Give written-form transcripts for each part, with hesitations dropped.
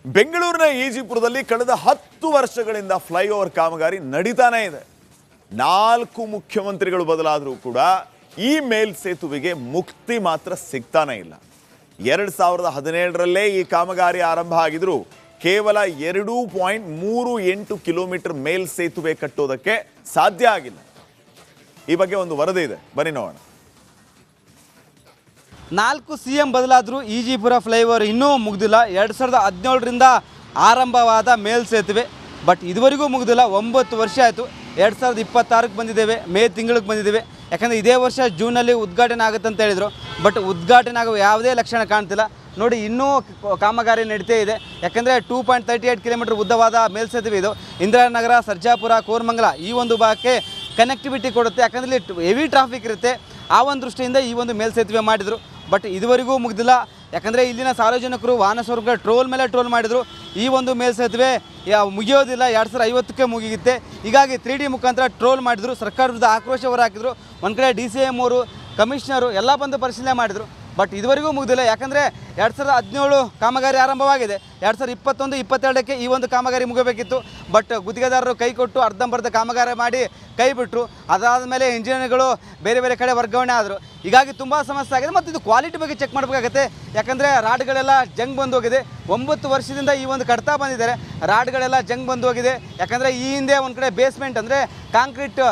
ಬೆಂಗಳೂರಿನ ಈಜಿಪುರದಲ್ಲಿ ಕಳೆದ 10 ವರ್ಷಗಳಿಂದ ಫ್ಲೈಓವರ್ ಕಾಮಗಾರಿ ನಡೀತಾನೇ ಇದೆ. 4 ಮುಖ್ಯಮಂತ್ರಿಗಳು ಬದಲಾದರೂ ಕೂಡ ಈ ಮೇಲ್ಸೇತುವೆಗೆ ಮುಕ್ತಿ ಮಾತ್ರ ಸಿಗ್ತಾನೇ ಇಲ್ಲ. 2017ರಲ್ಲೇ ಈ ಕಾಮಗಾರಿ ಆರಂಭ ಆಗಿದ್ರು ಕೇವಲ 2.38 ಕಿಲೋಮೀಟರ್ ಮೇಲ್ಸೇತುವೆ ಕಟ್ಟೋದಕ್ಕೆ ಸಾಧ್ಯ ಆಗಿಲ್ಲ. ಈ ಬಗ್ಗೆ ಒಂದು ವರದಿ ಇದೆ, ಬನ್ನಿ ನೋಡೋಣ. 4 CM ಬದಲಾದರೂ ಈಜಿಪುರ ಫ್ಲೈಓವರ್ ಇನ್ನೂ ಮುಗಿದಿಲ್ಲ. 2017ರಿಂದ ಆರಂಭವಾದ ಮೇಲ್ಸೇತುವೆ ಬಟ್ ಇದುವರೆಗೂ ಮುಗಿದಿಲ್ಲ. 9 ವರ್ಷ ಆಯಿತು. 2026ಕ್ಕೆ ಬಂದಿದ್ದೇವೆ, ಮೇ ತಿಂಗಳಿಗೆ ಬಂದಿದ್ದೇವೆ. ಯಾಕಂದರೆ ಇದೇ ವರ್ಷ ಜೂನಲ್ಲಿ ಉದ್ಘಾಟನೆ ಆಗುತ್ತೆ ಅಂತ ಹೇಳಿದರು. ಬಟ್ ಉದ್ಘಾಟನೆ ಆಗುವ ಯಾವುದೇ ಲಕ್ಷಣ ಕಾಣ್ತಿಲ್ಲ. ನೋಡಿ, ಇನ್ನೂ ಕಾಮಗಾರಿ ನಡೀತಾ ಇದೆ. ಯಾಕಂದರೆ 2.38 ಕಿಲೋಮೀಟರ್ ಉದ್ದವಾದ ಮೇಲ್ಸೇತುವೆ ಇದು. ಇಂದಿರಾನಗರ, ಸರ್ಜಾಪುರ, ಕೋರಮಂಗಲ ಈ ಒಂದು ಭಾಗಕ್ಕೆ ಕನೆಕ್ಟಿವಿಟಿ ಕೊಡುತ್ತೆ. ಯಾಕಂದರೆ ಇಲ್ಲಿ ಹೆವಿ ಟ್ರಾಫಿಕ್ ಇರುತ್ತೆ. ಆ ಒಂದು ದೃಷ್ಟಿಯಿಂದ ಈ ಒಂದು ಮೇಲ್ಸೇತುವೆ ಮಾಡಿದರು. ಬಟ್ ಇದುವರೆಗೂ ಮುಗಿದಿಲ್ಲ. ಯಾಕಂದರೆ ಇಲ್ಲಿನ ಸಾರ್ವಜನಿಕರು ವಾಹನ ಸೌಕರ್ಯ ಟ್ರೋಲ್ ಮೇಲೆ ಟ್ರೋಲ್ ಮಾಡಿದರು. ಈ ಒಂದು ಮೇಲ್ಸೇತುವೆ ಮುಗಿಯೋದಿಲ್ಲ, 2050ಕ್ಕೆ ಮುಗಿಯುತ್ತೆ. ಹೀಗಾಗಿ 3D ಮುಖಾಂತರ ಟ್ರೋಲ್ ಮಾಡಿದರು. ಸರ್ಕಾರದ ಆಕ್ರೋಶ ಹೊರಹಾಕಿದ್ರು. ಒಂದು ಕಡೆ DCM ಅವರು, ಕಮಿಷನರು ಎಲ್ಲ ಬಂದು ಪರಿಶೀಲನೆ ಮಾಡಿದರು. ಬಟ್ ಇದುವರೆಗೂ ಮುಗಿದಿಲ್ಲ. ಯಾಕಂದರೆ 2017 ಕಾಮಗಾರಿ ಆರಂಭವಾಗಿದೆ. 2021-22ಕ್ಕೆ ಈ ಒಂದು ಕಾಮಗಾರಿ ಮುಗಬೇಕಿತ್ತು. ಬಟ್ ಗುತ್ತಿಗೆದಾರರು ಕೈ ಕೊಟ್ಟು ಅರ್ಧಂಬರ್ಧ ಕಾಮಗಾರಿ ಮಾಡಿ ಕೈ ಬಿಟ್ಟರು. ಅದಾದ ಮೇಲೆ ಇಂಜಿನಿಯರ್ಗಳು ಬೇರೆ ಬೇರೆ ಕಡೆ ವರ್ಗಾವಣೆ ಆದರು. ಹೀಗಾಗಿ ತುಂಬ ಸಮಸ್ಯೆ ಆಗಿದೆ. ಮತ್ತು ಇದು ಕ್ವಾಲಿಟಿ ಬಗ್ಗೆ ಚೆಕ್ ಮಾಡಬೇಕಾಗತ್ತೆ. ಯಾಕಂದರೆ ರಾಡ್ಗಳೆಲ್ಲ ಜಂಗ್ ಬಂದು ಹೋಗಿದೆ. 9 ವರ್ಷದಿಂದ ಈ ಒಂದು ಕಟ್ತಾ ಬಂದಿದ್ದಾರೆ. ರಾಡ್ಗಳೆಲ್ಲ ಜಂಗ್ ಬಂದು ಹೋಗಿದೆ. ಯಾಕಂದರೆ ಈ ಹಿಂದೆ ಒಂದು ಕಡೆ ಬೇಸ್ಮೆಂಟ್ ಅಂದರೆ ಕಾಂಕ್ರೀಟ್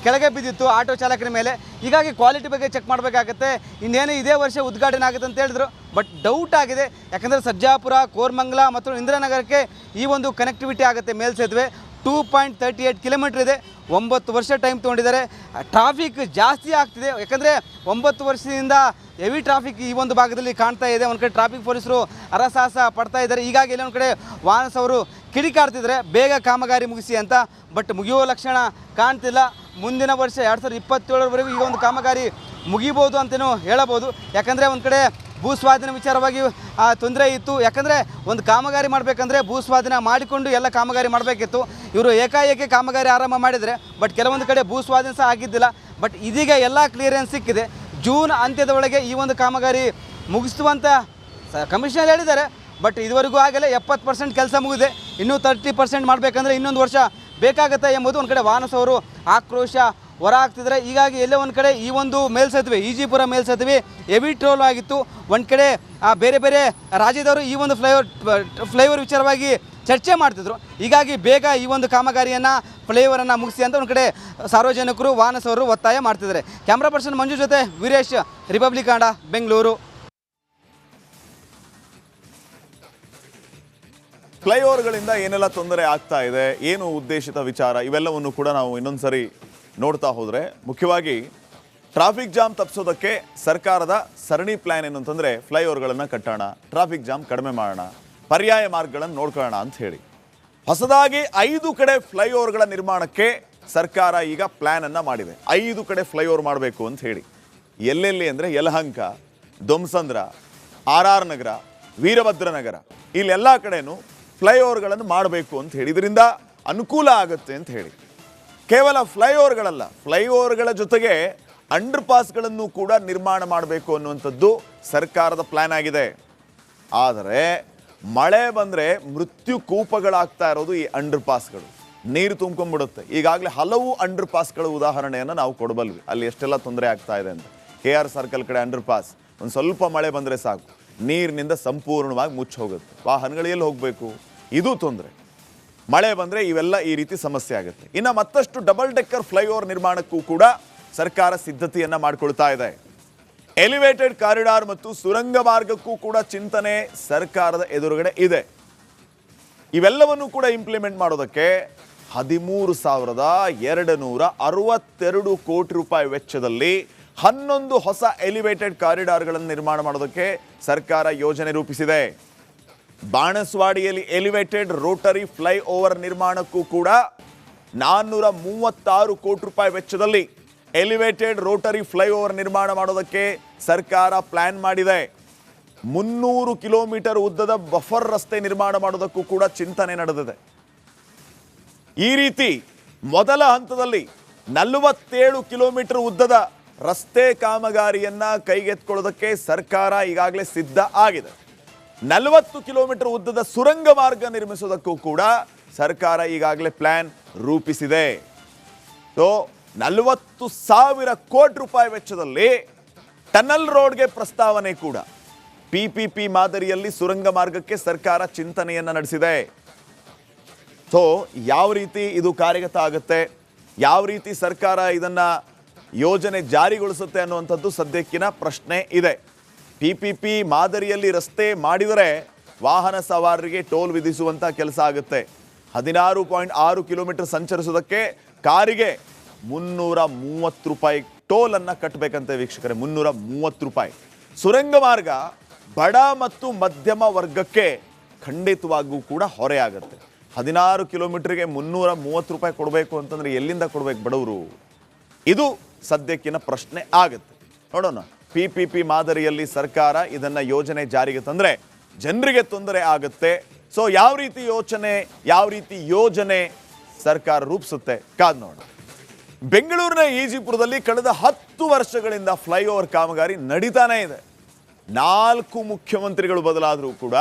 ಕೆಳಗೆ ಬಿದ್ದಿತ್ತು ಆಟೋ ಚಾಲಕರ ಮೇಲೆ. ಹೀಗಾಗಿ ಕ್ವಾಲಿಟಿ ಬಗ್ಗೆ ಚೆಕ್ ಮಾಡಬೇಕಾಗತ್ತೆ. ಇನ್ನೇನು ಇದೇ ವರ್ಷ ಉದ್ಘಾಟನೆ ಆಗುತ್ತೆ ಅಂತ ಹೇಳಿದ್ರು. ಬಟ್ ಡೌಟ್ ಆಗಿದೆ. ಯಾಕಂದರೆ ಸರ್ಜಾಪುರ, ಕೋರಮಂಗಲ ಮತ್ತು ಇಂದಿರಾನಗರಕ್ಕೆ ಈ ಒಂದು ಕನೆಕ್ಟಿವಿಟಿ ಆಗುತ್ತೆ ಮೇಲ್ಸೇತುವೆ. 2.38 ಕಿಲೋಮೀಟ್ರ್ ಇದೆ. 9 ವರ್ಷ ಟೈಮ್ ತೊಗೊಂಡಿದ್ದಾರೆ. ಟ್ರಾಫಿಕ್ ಜಾಸ್ತಿ ಆಗ್ತಿದೆ. ಯಾಕಂದರೆ 9 ವರ್ಷದಿಂದ ಹೆವಿ ಟ್ರಾಫಿಕ್ ಈ ಒಂದು ಭಾಗದಲ್ಲಿ ಕಾಣ್ತಾ ಇದೆ. ಒಂದು ಕಡೆ ಟ್ರಾಫಿಕ್ ಪೊಲೀಸರು ಹರಸಾಹಸ ಪಡ್ತಾ ಇದ್ದಾರೆ. ಹೀಗಾಗಿ ಇಲ್ಲಿ ಒಂದು ಕಡೆ ವಾಹನ ಸವರು ಕಿಡಿಕಾಡ್ತಿದ್ದಾರೆ ಬೇಗ ಕಾಮಗಾರಿ ಮುಗಿಸಿ ಅಂತ. ಬಟ್ ಮುಗಿಯುವ ಲಕ್ಷಣ ಕಾಣ್ತಿಲ್ಲ. ಮುಂದಿನ ವರ್ಷ 2027ರವರೆಗೂ ಈ ಒಂದು ಕಾಮಗಾರಿ ಮುಗಿಬೋದು ಅಂತಲೂ ಹೇಳಬಹುದು. ಯಾಕಂದರೆ ಒಂದು ಕಡೆ ಭೂಸ್ವಾಧೀನ ವಿಚಾರವಾಗಿ ತೊಂದರೆ ಇತ್ತು. ಯಾಕಂದರೆ ಒಂದು ಕಾಮಗಾರಿ ಮಾಡಬೇಕಂದ್ರೆ ಭೂಸ್ವಾಧೀನ ಮಾಡಿಕೊಂಡು ಎಲ್ಲ ಕಾಮಗಾರಿ ಮಾಡಬೇಕಿತ್ತು. ಇವರು ಏಕಾಏಕಿ ಕಾಮಗಾರಿ ಆರಂಭ ಮಾಡಿದರೆ ಬಟ್ ಕೆಲವೊಂದು ಕಡೆ ಭೂಸ್ವಾಧೀನ ಸಹ ಆಗಿದ್ದಿಲ್ಲ. ಬಟ್ ಇದೀಗ ಎಲ್ಲ ಕ್ಲಿಯರೆನ್ಸ್ ಸಿಕ್ಕಿದೆ. ಜೂನ್ ಅಂತ್ಯದ ಒಳಗೆ ಈ ಒಂದು ಕಾಮಗಾರಿ ಮುಗಿಸುವಂತ ಕಮಿಷನರ್ ಹೇಳಿದ್ದಾರೆ. ಬಟ್ ಇದುವರೆಗೂ ಆಗಲೇ 70% ಕೆಲಸ ಮುಗಿದೆ. ಇನ್ನೂ 30% ಮಾಡಬೇಕಂದ್ರೆ ಇನ್ನೊಂದು ವರ್ಷ ಬೇಕಾಗುತ್ತೆ ಎಂಬುದು ಒಂದು ಕಡೆ ವಾಹನ ಸವರು ಆಕ್ರೋಶ ಹೊರ ಹಾಕ್ತಿದ್ದಾರೆ. ಹೀಗಾಗಿ ಎಲ್ಲೇ ಒಂದು ಕಡೆ ಈ ಒಂದು ಮೇಲ್ಸೇತುವೆ, ಈಜಿಪುರ ಮೇಲ್ಸೇತುವೆ ಹೆವಿ ಟ್ರೋಲ್ ಆಗಿತ್ತು. ಒಂದು ಕಡೆ ಬೇರೆ ಬೇರೆ ರಾಜ್ಯದವರು ಈ ಒಂದು ಫ್ಲೈಓವರ್ ವಿಚಾರವಾಗಿ ಚರ್ಚೆ ಮಾಡ್ತಿದ್ರು. ಹೀಗಾಗಿ ಬೇಗ ಈ ಒಂದು ಕಾಮಗಾರಿಯನ್ನು ಫ್ಲೈಓವರನ್ನು ಮುಗಿಸಿ ಅಂತ ಒಂದು ಕಡೆ ಸಾರ್ವಜನಿಕರು, ವಾಹನ ಸವರು ಒತ್ತಾಯ ಮಾಡ್ತಿದ್ದಾರೆ. ಕ್ಯಾಮ್ರಾ ಪರ್ಸನ್ ಮಂಜು ಜೊತೆ ವೀರೇಶ್, ರಿಪಬ್ಲಿಕ್ ಕನ್ನಡ, ಬೆಂಗಳೂರು. ಫ್ಲೈಓವರ್ಗಳಿಂದ ಏನೆಲ್ಲ ತೊಂದರೆ ಆಗ್ತಾ ಇದೆ, ಏನು ಉದ್ದೇಶಿತ ವಿಚಾರ, ಇವೆಲ್ಲವನ್ನು ಕೂಡ ನಾವು ಇನ್ನೊಂದು ಸರಿ ನೋಡ್ತಾ ಹೋದರೆ, ಮುಖ್ಯವಾಗಿ ಟ್ರಾಫಿಕ್ ಜಾಮ್ ತಪ್ಪಿಸೋದಕ್ಕೆ ಸರ್ಕಾರದ ಸರಣಿ ಪ್ಲ್ಯಾನ್ ಏನು ಅಂತಂದರೆ ಫ್ಲೈಓವರ್ಗಳನ್ನು ಕಟ್ಟೋಣ, ಟ್ರಾಫಿಕ್ ಜಾಮ್ ಕಡಿಮೆ ಮಾಡೋಣ, ಪರ್ಯಾಯ ಮಾರ್ಗಗಳನ್ನು ನೋಡ್ಕೊಳ್ಳೋಣ ಅಂತ ಹೇಳಿ ಹೊಸದಾಗಿ 5 ಕಡೆ ಫ್ಲೈಓವರ್ಗಳ ನಿರ್ಮಾಣಕ್ಕೆ ಸರ್ಕಾರ ಈಗ ಪ್ಲ್ಯಾನನ್ನು ಮಾಡಿದೆ. 5 ಕಡೆ ಫ್ಲೈಓವರ್ ಮಾಡಬೇಕು ಅಂತ ಹೇಳಿ. ಎಲ್ಲೆಲ್ಲಿ ಅಂದರೆ ಯಲಹಂಕ, ದೊಮ್ಸಂದ್ರ, RR ನಗರ, ವೀರಭದ್ರನಗರ, ಇಲ್ಲೆಲ್ಲ ಕಡೆನೂ ಫ್ಲೈಓವರ್ಗಳನ್ನು ಮಾಡಬೇಕು ಅಂತ ಹೇಳಿ, ಇದರಿಂದ ಅನುಕೂಲ ಆಗುತ್ತೆ ಅಂತ ಹೇಳಿ. ಕೇವಲ ಫ್ಲೈಓವರ್ಗಳಲ್ಲ, ಫ್ಲೈಓವರ್ಗಳ ಜೊತೆಗೆ ಅಂಡರ್ ಪಾಸ್ಗಳನ್ನು ಕೂಡ ನಿರ್ಮಾಣ ಮಾಡಬೇಕು ಅನ್ನುವಂಥದ್ದು ಸರ್ಕಾರದ ಪ್ಲ್ಯಾನ್ ಆಗಿದೆ. ಆದರೆ ಮಳೆ ಬಂದರೆ ಮೃತ್ಯು ಕೂಪಗಳಾಗ್ತಾ ಇರೋದು ಈ ಅಂಡರ್ ಪಾಸ್ಗಳು. ನೀರು ತುಂಬ್ಕೊಂಡ್ಬಿಡುತ್ತೆ. ಈಗಾಗಲೇ ಹಲವು ಅಂಡರ್ ಪಾಸ್ಗಳ ಉದಾಹರಣೆಯನ್ನು ನಾವು ಕೊಡಬಲ್ವಿ, ಅಲ್ಲಿ ಎಷ್ಟೆಲ್ಲ ತೊಂದರೆ ಆಗ್ತಾ ಇದೆ ಅಂತ. KR ಸರ್ಕಲ್ ಕಡೆ ಅಂಡರ್ ಪಾಸ್ ಒಂದು ಸ್ವಲ್ಪ ಮಳೆ ಬಂದರೆ ಸಾಕು, ನೀರಿನಿಂದ ಸಂಪೂರ್ಣವಾಗಿ ಮುಚ್ಚಿ ಹೋಗುತ್ತೆ. ವಾಹನಗಳು ಎಲ್ಲಿ ಹೋಗಬೇಕು? ಇದು ತೊಂದರೆ. ಮಳೆ ಬಂದರೆ ಇವೆಲ್ಲ ಈ ರೀತಿ ಸಮಸ್ಯೆ ಆಗುತ್ತೆ. ಇನ್ನು ಮತ್ತಷ್ಟು ಡಬಲ್ ಡೆಕ್ಕರ್ ಫ್ಲೈಓವರ್ ನಿರ್ಮಾಣಕ್ಕೂ ಕೂಡ ಸರ್ಕಾರ ಸಿದ್ಧತೆಯನ್ನು ಮಾಡಿಕೊಳ್ತಾ ಇದೆ. ಎಲಿವೇಟೆಡ್ ಕಾರಿಡಾರ್ ಮತ್ತು ಸುರಂಗ ಮಾರ್ಗಕ್ಕೂ ಕೂಡ ಚಿಂತನೆ ಸರ್ಕಾರದ ಎದುರುಗಡೆ ಇದೆ. ಇವೆಲ್ಲವನ್ನು ಕೂಡ ಇಂಪ್ಲಿಮೆಂಟ್ ಮಾಡೋದಕ್ಕೆ 13,262 ಕೋಟಿ ರೂಪಾಯಿ ವೆಚ್ಚದಲ್ಲಿ 11 ಹೊಸ ಎಲಿವೇಟೆಡ್ ಕಾರಿಡಾರ್ಗಳನ್ನು ನಿರ್ಮಾಣ ಮಾಡೋದಕ್ಕೆ ಸರ್ಕಾರ ಯೋಜನೆ ರೂಪಿಸಿದೆ. ಬಾಣಸ್ವಾಡಿಯಲ್ಲಿ ಎಲಿವೇಟೆಡ್ ರೋಟರಿ ಫ್ಲೈ ಓವರ್ ನಿರ್ಮಾಣಕ್ಕೂ ಕೂಡ 436 ಕೋಟಿ ರೂಪಾಯಿ ವೆಚ್ಚದಲ್ಲಿ ಎಲಿವೇಟೆಡ್ ರೋಟರಿ ಫ್ಲೈ ಓವರ್ ನಿರ್ಮಾಣ ಮಾಡೋದಕ್ಕೆ ಸರ್ಕಾರ ಪ್ಲಾನ್ ಮಾಡಿದೆ. 300 ಕಿಲೋಮೀಟರ್ ಉದ್ದದ ಬಫರ್ ರಸ್ತೆ ನಿರ್ಮಾಣ ಮಾಡೋದಕ್ಕೂ ಕೂಡ ಚಿಂತನೆ ನಡೆದಿದೆ. ಈ ರೀತಿ ಮೊದಲ ಹಂತದಲ್ಲಿ 47 ಕಿಲೋಮೀಟರ್ ಉದ್ದದ ರಸ್ತೆ ಕಾಮಗಾರಿಯನ್ನ ಕೈಗೆತ್ತಿಕೊಳ್ಳೋದಕ್ಕೆ ಸರ್ಕಾರ ಈಗಾಗಲೇ ಸಿದ್ಧ ಆಗಿದೆ. 40 ಕಿಲೋಮೀಟರ್ ಉದ್ದದ ಸುರಂಗ ಮಾರ್ಗ ನಿರ್ಮಿಸುವುದಕ್ಕೂ ಕೂಡ ಸರ್ಕಾರ ಈಗಾಗಲೇ ಪ್ಲಾನ್ ರೂಪಿಸಿದೆ. ಸೊ 40,000 ಕೋಟಿ ರೂಪಾಯಿ ವೆಚ್ಚದಲ್ಲಿ ಟನಲ್ ರೋಡ್ಗೆ ಪ್ರಸ್ತಾವನೆ ಕೂಡ. PPP ಮಾದರಿಯಲ್ಲಿ ಸುರಂಗ ಮಾರ್ಗಕ್ಕೆ ಸರ್ಕಾರ ಚಿಂತನೆಯನ್ನು ನಡೆಸಿದೆ. ಸೊ ಯಾವ ರೀತಿ ಇದು ಕಾರ್ಯಗತ ಆಗುತ್ತೆ, ಯಾವ ರೀತಿ ಸರ್ಕಾರ ಇದನ್ನು ಯೋಜನೆ ಜಾರಿಗೊಳಿಸುತ್ತೆ ಅನ್ನುವಂಥದ್ದು ಸದ್ಯಕ್ಕಿನ ಪ್ರಶ್ನೆ ಇದೆ. PPP ಮಾದರಿಯಲ್ಲಿ ರಸ್ತೆ ಮಾಡಿದರೆ ವಾಹನ ಸವಾರರಿಗೆ ಟೋಲ್ ವಿಧಿಸುವಂಥ ಕೆಲಸ ಆಗುತ್ತೆ. 16.6 ಕಿಲೋಮೀಟರ್ ಸಂಚರಿಸೋದಕ್ಕೆ ಕಾರಿಗೆ 330 ರೂಪಾಯಿ ಟೋಲನ್ನು ಕಟ್ಟಬೇಕಂತೆ ವೀಕ್ಷಕರೇ, 330 ರೂಪಾಯಿ. ಸುರಂಗ ಮಾರ್ಗ ಬಡ ಮತ್ತು ಮಧ್ಯಮ ವರ್ಗಕ್ಕೆ ಖಂಡಿತವಾಗೂ ಕೂಡ ಹೊರೆಯಾಗುತ್ತೆ. 16 ಕಿಲೋಮೀಟರ್ಗೆ 330 ರೂಪಾಯಿ ಕೊಡಬೇಕು ಅಂತಂದರೆ ಎಲ್ಲಿಂದ ಕೊಡಬೇಕು ಬಡವರು? ಇದು ಸದ್ಯಕ್ಕಿನ ಪ್ರಶ್ನೆ ಆಗುತ್ತೆ. ನೋಡೋಣ, PPP ಮಾದರಿಯಲ್ಲಿ ಸರ್ಕಾರ ಇದನ್ನು ಯೋಜನೆ ಜಾರಿಗೆ ತಂದರೆ ಜನರಿಗೆ ತೊಂದರೆ ಆಗುತ್ತೆ. ಸೊ ಯಾವ ರೀತಿ ಯೋಜನೆ ಸರ್ಕಾರ ರೂಪಿಸುತ್ತೆ ಕಾದ್ ನೋಡೋಣ. ಬೆಂಗಳೂರಿನ ಈಜಿಪುರದಲ್ಲಿ ಕಳೆದ 10 ವರ್ಷಗಳಿಂದ ಫ್ಲೈಓವರ್ ಕಾಮಗಾರಿ ನಡೀತಾನೇ ಇದೆ. 4 ಮುಖ್ಯಮಂತ್ರಿಗಳು ಬದಲಾದರೂ ಕೂಡ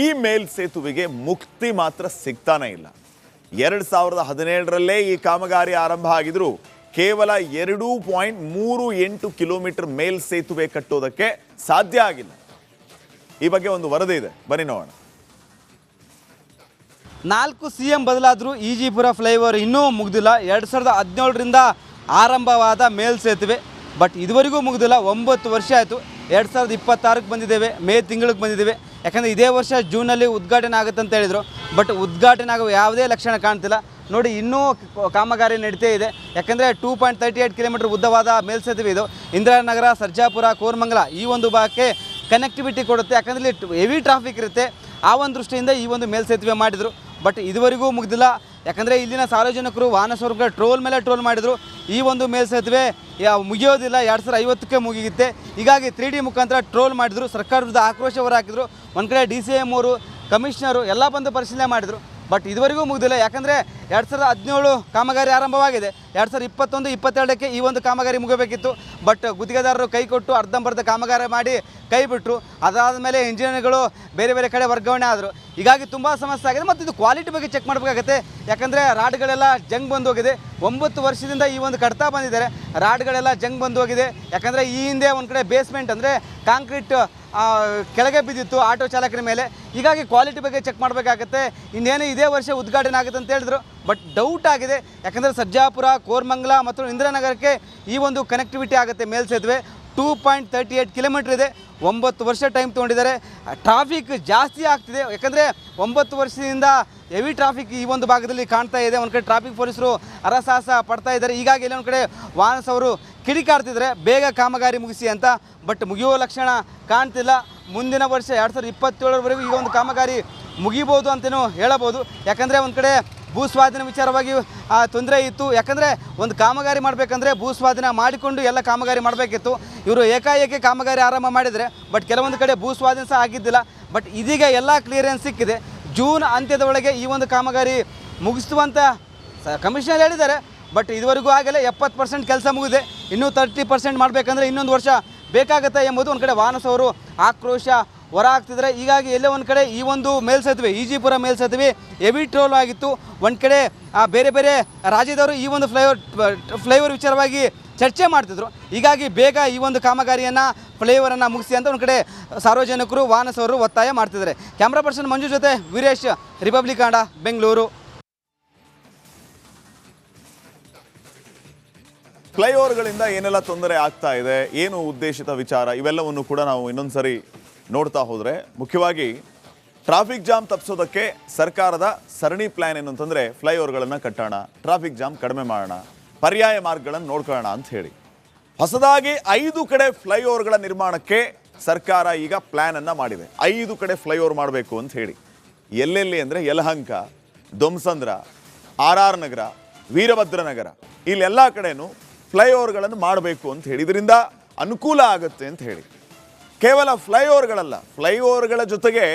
ಈ ಮೇಲ್ಸೇತುವೆಗೆ ಮುಕ್ತಿ ಮಾತ್ರ ಸಿಗ್ತಾನೇ ಇಲ್ಲ. 2017ರಲ್ಲೇ ಈ ಕಾಮಗಾರಿ ಆರಂಭ ಆಗಿದ್ರು ಕೇವಲ 2.38 ಕಿಲೋಮೀಟರ್ ಮೇಲ್ಸೇತುವೆ ಕಟ್ಟೋದಕ್ಕೆ ಸಾಧ್ಯ ಆಗಿಲ್ಲ. ಈ ಬಗ್ಗೆ ಒಂದು ವರದಿ ಇದೆ, ಬನ್ನಿ ನೋಡೋಣ. 4 CM ಬದಲಾದರೂ ಈಜಿಪುರ ಫ್ಲೈಓವರ್ ಇನ್ನೂ ಮುಗಿದಿಲ್ಲ. 2017ರಿಂದ ಆರಂಭವಾದ ಮೇಲ್ಸೇತುವೆ, ಬಟ್ ಇದುವರೆಗೂ ಮುಗಿದಿಲ್ಲ. 9 ವರ್ಷ ಆಯಿತು. 2026ಕ್ಕೆ ಬಂದಿದ್ದೇವೆ, ಮೇ ತಿಂಗಳಿಗೆ ಬಂದಿದ್ದೇವೆ. ಯಾಕಂದರೆ ಇದೇ ವರ್ಷ ಜೂನಲ್ಲಿ ಉದ್ಘಾಟನೆ ಆಗುತ್ತೆ ಅಂತ ಹೇಳಿದರು, ಬಟ್ ಉದ್ಘಾಟನೆ ಆಗುವ ಯಾವುದೇ ಲಕ್ಷಣ ಕಾಣ್ತಿಲ್ಲ. ನೋಡಿ, ಇನ್ನೂ ಕಾಮಗಾರಿ ನಡೀತೇ ಇದೆ. ಯಾಕಂದರೆ 2.38 ಕಿಲೋಮೀಟರ್ ಉದ್ದವಾದ ಮೇಲ್ಸೇತುವೆ ಇದು. ಇಂದಿರಾನಗರ, ಸರ್ಜಾಪುರ, ಕೋರಮಂಗಲ ಈ ಒಂದು ಭಾಗಕ್ಕೆ ಕನೆಕ್ಟಿವಿಟಿ ಕೊಡುತ್ತೆ. ಯಾಕಂದರೆ ಇಲ್ಲಿ ಹೆವಿ ಟ್ರಾಫಿಕ್ ಇರುತ್ತೆ. ಆ ಒಂದು ದೃಷ್ಟಿಯಿಂದ ಈ ಒಂದು ಮೇಲ್ಸೇತುವೆ ಮಾಡಿದರು, ಬಟ್ ಇದುವರೆಗೂ ಮುಗಿದಿಲ್ಲ. ಯಾಕಂದರೆ ಇಲ್ಲಿನ ಸಾರ್ವಜನಿಕರು ವಾಹನ ಸೌಕರ್ಯ ಟ್ರೋಲ್ ಮೇಲೆ ಟ್ರೋಲ್ ಮಾಡಿದರು. ಈ ಒಂದು ಮೇಲ್ಸೇತುವೆ ಮುಗಿಯೋದಿಲ್ಲ, 2050ಕ್ಕೆ ಮುಗಿಯುತ್ತೆ. ಹೀಗಾಗಿ 3D ಮುಖಾಂತರ ಟ್ರೋಲ್ ಮಾಡಿದರು. ಸರ್ಕಾರ ವಿರುದ್ಧ ಆಕ್ರೋಶ ಹೊರಹಾಕಿದ್ರು. ಒಂದು ಕಡೆ DCM ಅವರು, ಕಮಿಷನರು ಎಲ್ಲ ಬಂದು ಪರಿಶೀಲನೆ ಮಾಡಿದರು, ಬಟ್ ಇದುವರೆಗೂ ಮುಗಿದಿಲ್ಲ. ಯಾಕಂದರೆ 2017 ಕಾಮಗಾರಿ ಆರಂಭವಾಗಿದೆ. 2021-22ಕ್ಕೆ ಈ ಒಂದು ಕಾಮಗಾರಿ ಮುಗಬೇಕಿತ್ತು, ಬಟ್ ಗುತ್ತಿಗೆದಾರರು ಕೈ ಕೊಟ್ಟು ಅರ್ಧಂಬರ್ಧ ಕಾಮಗಾರಿ ಮಾಡಿ ಕೈ ಬಿಟ್ಟರು. ಅದಾದ ಮೇಲೆ ಇಂಜಿನಿಯರ್ಗಳು ಬೇರೆ ಬೇರೆ ಕಡೆ ವರ್ಗಾವಣೆ ಆದರು. ಹೀಗಾಗಿ ತುಂಬ ಸಮಸ್ಯೆ ಆಗಿದೆ. ಮತ್ತು ಇದು ಕ್ವಾಲಿಟಿ ಬಗ್ಗೆ ಚೆಕ್ ಮಾಡಬೇಕಾಗತ್ತೆ. ಯಾಕಂದರೆ ರಾಡ್ಗಳೆಲ್ಲ ಜಂಗ್ ಬಂದು ಹೋಗಿದೆ. 9 ವರ್ಷದಿಂದ ಈ ಒಂದು ಕಟ್ತಾ ಬಂದಿದ್ದಾರೆ, ರಾಡ್ಗಳೆಲ್ಲ ಜಂಗ್ ಬಂದು ಹೋಗಿದೆ. ಯಾಕಂದರೆ ಈ ಹಿಂದೆ ಒಂದು ಕಡೆ ಬೇಸ್ಮೆಂಟ್ ಅಂದರೆ ಕಾಂಕ್ರೀಟ್ ಕೆಳಗೆ ಬಿದ್ದಿತ್ತು ಆಟೋ ಚಾಲಕರ ಮೇಲೆ. ಹೀಗಾಗಿ ಕ್ವಾಲಿಟಿ ಬಗ್ಗೆ ಚೆಕ್ ಮಾಡಬೇಕಾಗತ್ತೆ. ಇನ್ನೇನು ಇದೇ ವರ್ಷ ಉದ್ಘಾಟನೆ ಆಗುತ್ತೆ ಅಂತ ಹೇಳಿದ್ರು, ಬಟ್ ಡೌಟ್ ಆಗಿದೆ. ಯಾಕಂದರೆ ಸರ್ಜಾಪುರ, ಕೋರಮಂಗಲ ಮತ್ತು ಇಂದಿರಾನಗರಕ್ಕೆ ಈ ಒಂದು ಕನೆಕ್ಟಿವಿಟಿ ಆಗುತ್ತೆ ಮೇಲ್ಸೇತುವೆ. 2.38 ಕಿಲೋಮೀಟರ್ ಇದೆ. 9 ವರ್ಷ ಟೈಮ್ ತೊಗೊಂಡಿದ್ದಾರೆ. ಟ್ರಾಫಿಕ್ ಜಾಸ್ತಿ ಆಗ್ತಿದೆ. ಯಾಕಂದರೆ 9 ವರ್ಷದಿಂದ ಹೆವಿ ಟ್ರಾಫಿಕ್ ಈ ಒಂದು ಭಾಗದಲ್ಲಿ ಕಾಣ್ತಾ ಇದೆ. ಒಂದು ಕಡೆ ಟ್ರಾಫಿಕ್ ಪೊಲೀಸರು ಹರಸಾಹಸ ಪಡ್ತಾ ಇದ್ದಾರೆ. ಹೀಗಾಗಿ ಇಲ್ಲಿ ಒಂದು ಕಡೆ ವಾಹನ ಸವರು ಕಿಡಿಕಾಡ್ತಿದ್ದಾರೆ ಬೇಗ ಕಾಮಗಾರಿ ಮುಗಿಸಿ ಅಂತ, ಬಟ್ ಮುಗಿಯುವ ಲಕ್ಷಣ ಕಾಣ್ತಿಲ್ಲ. ಮುಂದಿನ ವರ್ಷ 2027ರವರೆಗೂ ಈ ಒಂದು ಕಾಮಗಾರಿ ಮುಗಿಬೋದು ಅಂತಲೂ ಹೇಳಬಹುದು. ಯಾಕಂದರೆ ಒಂದು ಕಡೆ ಭೂಸ್ವಾಧೀನ ವಿಚಾರವಾಗಿ ತೊಂದರೆ ಇತ್ತು. ಯಾಕಂದರೆ ಒಂದು ಕಾಮಗಾರಿ ಮಾಡಬೇಕಂದ್ರೆ ಭೂಸ್ವಾಧೀನ ಮಾಡಿಕೊಂಡು ಎಲ್ಲ ಕಾಮಗಾರಿ ಮಾಡಬೇಕಿತ್ತು. ಇವರು ಏಕಾಏಕಿ ಕಾಮಗಾರಿ ಆರಂಭ ಮಾಡಿದರೆ, ಬಟ್ ಕೆಲವೊಂದು ಕಡೆ ಭೂಸ್ವಾಧೀನ ಸಹ ಆಗಿದ್ದಿಲ್ಲ. ಬಟ್ ಇದೀಗ ಎಲ್ಲ ಕ್ಲಿಯರೆನ್ಸ್ ಸಿಕ್ಕಿದೆ. ಜೂನ್ ಅಂತ್ಯದ ಒಳಗೆ ಈ ಒಂದು ಕಾಮಗಾರಿ ಮುಗಿಸುವಂತ ಕಮಿಷನರ್ ಹೇಳಿದ್ದಾರೆ, ಬಟ್ ಇದುವರೆಗೂ ಆಗಲೇ 70% ಕೆಲಸ ಮುಗಿದೆ. ಇನ್ನೂ 30% ಮಾಡಬೇಕಂದ್ರೆ ಇನ್ನೊಂದು ವರ್ಷ ಬೇಕಾಗುತ್ತೆ ಎಂಬುದು ಒಂದು ಕಡೆ ವಾಹನ ಸವರು ಆಕ್ರೋಶ ಹೊರ ಹಾಕ್ತಿದ್ದಾರೆ. ಹೀಗಾಗಿ ಎಲ್ಲೇ ಒಂದು ಕಡೆ ಈ ಒಂದು ಮೇಲ್ಸೇತುವೆ, ಈಜಿಪುರ ಮೇಲ್ಸೇತುವೆ ಹೆವಿ ಟ್ರೋಲ್ ಆಗಿತ್ತು. ಒಂದು ಕಡೆ ಬೇರೆ ಬೇರೆ ರಾಜ್ಯದವರು ಈ ಒಂದು ಫ್ಲೈಓವರ್ ವಿಚಾರವಾಗಿ ಚರ್ಚೆ ಮಾಡ್ತಿದ್ರು. ಹೀಗಾಗಿ ಬೇಗ ಈ ಒಂದು ಕಾಮಗಾರಿಯನ್ನು ಫ್ಲೈಓವರನ್ನು ಮುಗಿಸಿ ಅಂತ ಒಂದು ಕಡೆ ಸಾರ್ವಜನಿಕರು, ವಾಹನ ಸವರು ಒತ್ತಾಯ ಮಾಡ್ತಿದ್ದಾರೆ. ಕ್ಯಾಮ್ರಾ ಪರ್ಸನ್ ಮಂಜು ಜೊತೆ ವೀರೇಶ್, ರಿಪಬ್ಲಿಕ್ ಕನ್ನಡ, ಬೆಂಗಳೂರು. ಫ್ಲೈಓವರ್ಗಳಿಂದ ಏನೆಲ್ಲ ತೊಂದರೆ ಆಗ್ತಾ ಇದೆ, ಏನು ಉದ್ದೇಶಿತ ವಿಚಾರ, ಇವೆಲ್ಲವನ್ನು ಕೂಡ ನಾವು ಇನ್ನೊಂದು ಸರಿ ನೋಡ್ತಾ ಹೋದರೆ, ಮುಖ್ಯವಾಗಿ ಟ್ರಾಫಿಕ್ ಜಾಮ್ ತಪ್ಪಿಸೋದಕ್ಕೆ ಸರ್ಕಾರದ ಸರಣಿ ಪ್ಲ್ಯಾನ್ ಏನು ಅಂತಂದರೆ ಫ್ಲೈಓವರ್ಗಳನ್ನು ಕಟ್ಟೋಣ, ಟ್ರಾಫಿಕ್ ಜಾಮ್ ಕಡಿಮೆ ಮಾಡೋಣ, ಪರ್ಯಾಯ ಮಾರ್ಗಗಳನ್ನು ನೋಡ್ಕೊಳ್ಳೋಣ ಅಂತ ಹೇಳಿ ಹೊಸದಾಗಿ 5 ಕಡೆ ಫ್ಲೈಓವರ್ಗಳ ನಿರ್ಮಾಣಕ್ಕೆ ಸರ್ಕಾರ ಈಗ ಪ್ಲ್ಯಾನನ್ನು ಮಾಡಿದೆ. 5 ಕಡೆ ಫ್ಲೈಓವರ್ ಮಾಡಬೇಕು ಅಂತ ಹೇಳಿ. ಎಲ್ಲೆಲ್ಲಿ ಅಂದರೆ ಯಲಹಂಕ, ದೊಮ್ಸಂದ್ರ, RR ನಗರ, ವೀರಭದ್ರ ನಗರ, ಇಲ್ಲೆಲ್ಲ ಕಡೆನೂ ಫ್ಲೈಓವರ್ಗಳನ್ನು ಮಾಡಬೇಕು ಅಂತ ಹೇಳಿ, ಇದರಿಂದ ಅನುಕೂಲ ಆಗುತ್ತೆ ಅಂತ ಹೇಳಿ. ಕೇವಲ ಫ್ಲೈಓವರ್ಗಳಲ್ಲ, ಫ್ಲೈಓವರ್ಗಳ ಜೊತೆಗೆ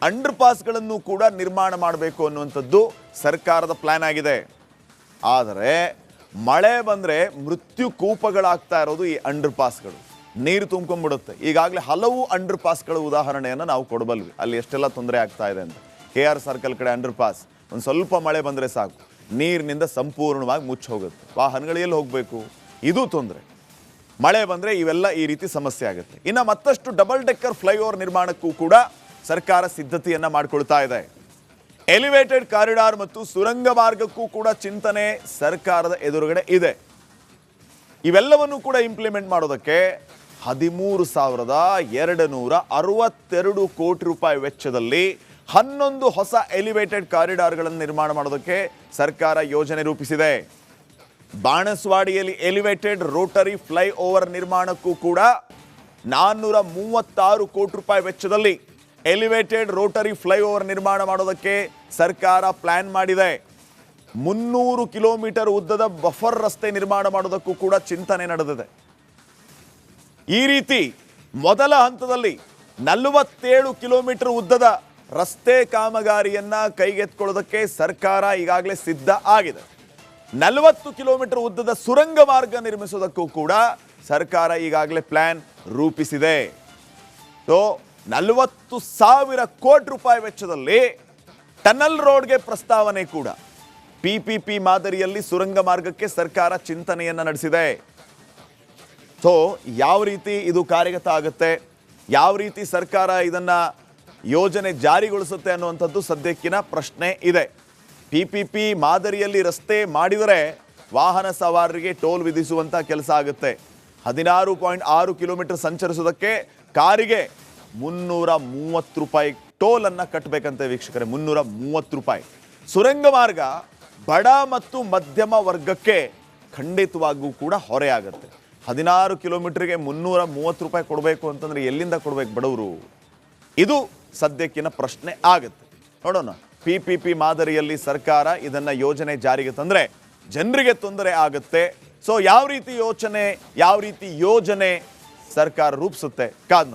ಅಂಡರ್ ಪಾಸ್ಗಳನ್ನು ಕೂಡ ನಿರ್ಮಾಣ ಮಾಡಬೇಕು ಅನ್ನುವಂಥದ್ದು ಸರ್ಕಾರದ ಪ್ಲ್ಯಾನ್ ಆಗಿದೆ. ಆದರೆ ಮಳೆ ಬಂದರೆ ಮೃತ್ಯು ಕೂಪಗಳಾಗ್ತಾ ಇರೋದು ಈ ಅಂಡರ್ ಪಾಸ್ಗಳು. ನೀರು ತುಂಬ್ಕೊಂಡ್ಬಿಡುತ್ತೆ. ಈಗಾಗಲೇ ಹಲವು ಅಂಡರ್ ಪಾಸ್ಗಳ ಉದಾಹರಣೆಯನ್ನು ನಾವು ಕೊಡಬಲ್ವಿ, ಅಲ್ಲಿ ಎಷ್ಟೆಲ್ಲ ತೊಂದರೆ ಆಗ್ತಾ ಇದೆ ಅಂತ. KR ಸರ್ಕಲ್ ಕಡೆ ಅಂಡರ್ ಪಾಸ್ ಒಂದು ಸ್ವಲ್ಪ ಮಳೆ ಬಂದರೆ ಸಾಕು, ನೀರಿನಿಂದ ಸಂಪೂರ್ಣವಾಗಿ ಮುಚ್ಚಿ ಹೋಗುತ್ತೆ. ವಾಹನಗಳು ಎಲ್ಲಿ ಹೋಗಬೇಕು? ಇದು ತೊಂದರೆ. ಮಳೆ ಬಂದರೆ ಇವೆಲ್ಲ ಈ ರೀತಿ ಸಮಸ್ಯೆ ಆಗುತ್ತೆ. ಇನ್ನು ಮತ್ತಷ್ಟು ಡಬಲ್ ಡೆಕ್ಕರ್ ಫ್ಲೈಓವರ್ ನಿರ್ಮಾಣಕ್ಕೂ ಕೂಡ ಸರ್ಕಾರ ಸಿದ್ಧತೆಯನ್ನು ಮಾಡಿಕೊಳ್ತಾ ಇದೆ. ಎಲಿವೇಟೆಡ್ ಕಾರಿಡಾರ್ ಮತ್ತು ಸುರಂಗ ಮಾರ್ಗಕ್ಕೂ ಕೂಡ ಚಿಂತನೆ ಸರ್ಕಾರದ ಎದುರುಗಡೆ ಇದೆ. ಇವೆಲ್ಲವನ್ನು ಕೂಡ ಇಂಪ್ಲಿಮೆಂಟ್ ಮಾಡೋದಕ್ಕೆ 13,262 ಕೋಟಿ ರೂಪಾಯಿ ವೆಚ್ಚದಲ್ಲಿ 11 ಹೊಸ ಎಲಿವೇಟೆಡ್ ಕಾರಿಡಾರ್ಗಳನ್ನು ನಿರ್ಮಾಣ ಮಾಡೋದಕ್ಕೆ ಸರ್ಕಾರ ಯೋಜನೆ ರೂಪಿಸಿದೆ. ಬಾಣಸ್ವಾಡಿಯಲ್ಲಿ ಎಲಿವೇಟೆಡ್ ರೋಟರಿ ಫ್ಲೈ ಓವರ್ ನಿರ್ಮಾಣಕ್ಕೂ ಕೂಡ 436 ಕೋಟಿ ರೂಪಾಯಿ ವೆಚ್ಚದಲ್ಲಿ ಎಲಿವೇಟೆಡ್ ರೋಟರಿ ಫ್ಲೈ ಓವರ್ ನಿರ್ಮಾಣ ಮಾಡೋದಕ್ಕೆ ಸರ್ಕಾರ ಪ್ಲಾನ್ ಮಾಡಿದೆ. 300 ಕಿಲೋಮೀಟರ್ ಉದ್ದದ ಬಫರ್ ರಸ್ತೆ ನಿರ್ಮಾಣ ಮಾಡೋದಕ್ಕೂ ಕೂಡ ಚಿಂತನೆ ನಡೆದಿದೆ. ಈ ರೀತಿ ಮೊದಲ ಹಂತದಲ್ಲಿ 47 ಕಿಲೋಮೀಟರ್ ಉದ್ದದ ರಸ್ತೆ ಕಾಮಗಾರಿಯನ್ನ ಕೈಗೆತ್ತಿಕೊಳ್ಳೋದಕ್ಕೆ ಸರ್ಕಾರ ಈಗಾಗಲೇ ಸಿದ್ಧ ಆಗಿದೆ. 40 ಕಿಲೋಮೀಟರ್ ಉದ್ದದ ಸುರಂಗ ಮಾರ್ಗ ನಿರ್ಮಿಸೋದಕ್ಕೂ ಕೂಡ ಸರ್ಕಾರ ಈಗಾಗಲೇ ಪ್ಲಾನ್ ರೂಪಿಸಿದೆ. ಸೊ 40,000 ಕೋಟಿ ರೂಪಾಯಿ ವೆಚ್ಚದಲ್ಲಿ ಟನಲ್ ರೋಡ್ಗೆ ಪ್ರಸ್ತಾವನೆ ಕೂಡ, PPP ಮಾದರಿಯಲ್ಲಿ ಸುರಂಗ ಮಾರ್ಗಕ್ಕೆ ಸರ್ಕಾರ ಚಿಂತನೆಯನ್ನು ನಡೆಸಿದೆ. ಸೊ ಯಾವ ರೀತಿ ಇದು ಕಾರ್ಯಗತ ಆಗುತ್ತೆ, ಯಾವ ರೀತಿ ಸರ್ಕಾರ ಇದನ್ನ ಯೋಜನೆ ಜಾರಿಗೊಳಿಸುತ್ತೆ ಅನ್ನುವಂಥದ್ದು ಸದ್ಯಕ್ಕಿನ ಪ್ರಶ್ನೆ ಇದೆ. PPP ಮಾದರಿಯಲ್ಲಿ ರಸ್ತೆ ಮಾಡಿದರೆ ವಾಹನ ಸವಾರರಿಗೆ ಟೋಲ್ ವಿಧಿಸುವಂಥ ಕೆಲಸ ಆಗುತ್ತೆ. 16.6 ಕಿಲೋಮೀಟರ್ ಸಂಚರಿಸೋದಕ್ಕೆ ಕಾರಿಗೆ 330 ರೂಪಾಯಿ ಟೋಲನ್ನು ಕಟ್ಟಬೇಕಂತೆ ವೀಕ್ಷಕರೇ, 330 ರೂಪಾಯಿ. ಸುರಂಗ ಮಾರ್ಗ ಬಡ ಮತ್ತು ಮಧ್ಯಮ ವರ್ಗಕ್ಕೆ ಖಂಡಿತವಾಗೂ ಕೂಡ ಹೊರೆ ಆಗುತ್ತೆ. 16 ಕಿಲೋಮೀಟರ್ಗೆ 330 ರೂಪಾಯಿ ಕೊಡಬೇಕು ಅಂತಂದ್ರೆ ಎಲ್ಲಿಂದ ಕೊಡಬೇಕು ಬಡವರು? ಇದು ಸದ್ಯಕ್ಕಿನ ಪ್ರಶ್ನೆ ಆಗುತ್ತೆ. ನೋಡೋಣ, PPP ಮಾದರಿಯಲ್ಲಿ ಸರ್ಕಾರ ಇದನ್ನ ಯೋಜನೆ ಜಾರಿಗೆ ತಂದ್ರೆ ಜನರಿಗೆ ತೊಂದರೆ ಆಗುತ್ತೆ. ಸೊ ಯಾವ ರೀತಿ ಯೋಜನೆ ಸರ್ಕಾರ ರೂಪಿಸುತ್ತೆ ಕಾದ್ ನೋಡೋಣ.